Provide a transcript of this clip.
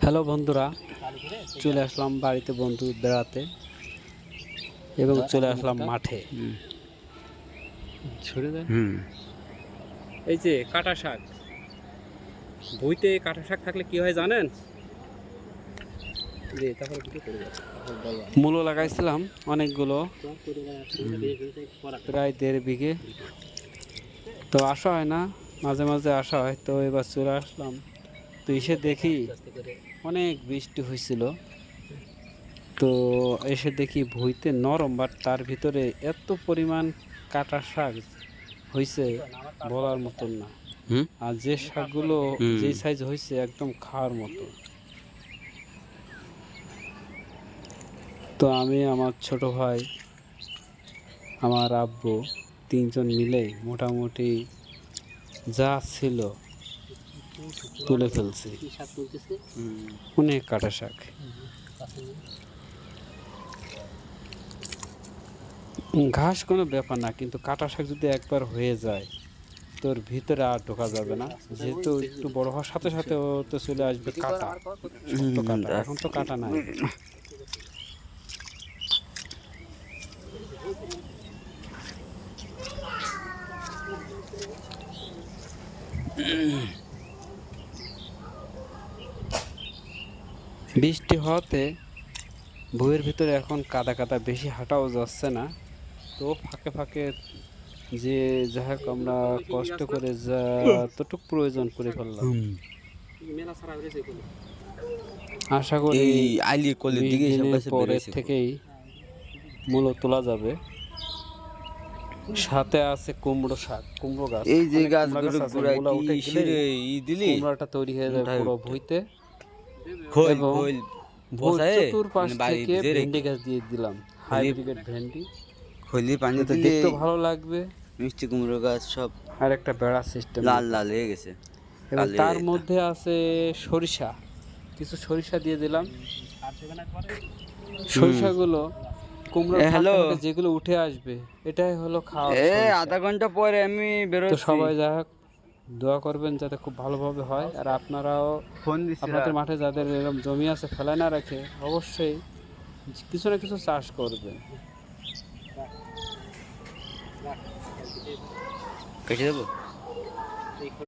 Hello বন্ধুরা, চলে আসলাম বাড়িতে বন্ধু বেড়াতে এবং চলে আসলাম মাঠে। ছড়ে দেয় এই যে কাটা শাক, বইতে কাটা শাক থাকলে কি হয় জানেন? মূলো লাগাইছিলাম অনেকগুলো, প্রায় 1.5 বিঘে। তো আসা হয় না, মাঝে মাঝে আসা হয়। তো এবার চলে আসলাম, তো এসে দেখি অনেক বৃষ্টি হয়েছিল। তো এসে দেখি ভুঁইতে নরম, বাট তার ভিতরে এত পরিমাণ কাটা শাক হয়েছে বলার মতন না। আর যে শাকগুলো যে সাইজ হয়েছে একদম খাওয়ার মতো। তো আমি, আমার ছোট ভাই, আমার আব্বু, 3 জন মিলে মোটামুটি যা ছিল তুলে ফেলছি। অনেক কাটা শাক। ঘাস কোনো ব্যাপার না, কিন্তু কাটা শাক যদি একবার হয়ে যায় তোর ভিতরে আর ঢোকা যাবে না। যেহেতু একটু বড় হওয়ার সাথে সাথে ও তো চলে আসবে কাটা, শক্ত কাটা। এখন তো কাটা নাই। বৃষ্টি হওয়াতে বইয়ের ভিতরে এখন কাদা কাদা, বেশি হাঁটাও যাচ্ছে না। তো ফাঁকে ফাঁকে যে যা হোক আমরা কষ্ট করে যতটুক প্রয়োজন করে ফেললাম। আশা করি 20 দিনের পরের থেকেই মূলো তোলা যাবে। সাথে আছে কুমড়ো শাক, কুমড়ো গাছ। এই যে গাছগুলো মূলা উঠে গেলে কুমড়াটা তৈরি হয়ে যায় পুরো ভুঁইতে। এবং চতুর্পাশ থেকে ভেন্ডি গাছ দিয়ে দিলাম, হাইব্রিড ভেন্ডি। দেখতে ভালো লাগবে। মিষ্টি কুমড়ো গাছ সব আর একটা বেড়া সিস্টেম লাল লাল হয়ে গেছে। এবং তার মধ্যে আছে সরিষা, কিছু সরিষা দিয়ে দিলাম। সরিষাগুলো কুমড়োর ফাঁকে ফাঁকে যেগুলো উঠে আসবে, এটাই হলো খাওয়া। আধা ঘন্টা পরে আমি বেরোচ্ছি। তো সবাই যা হোক দোয়া করবেন যাতে খুব ভালোভাবে হয়। আর আপনারাও আপনাদের মাঠে যাদের এরকম জমি আছে ফেলায় না রেখে অবশ্যই কিছু না কিছু চাষ করবেন। কেটে দেবো।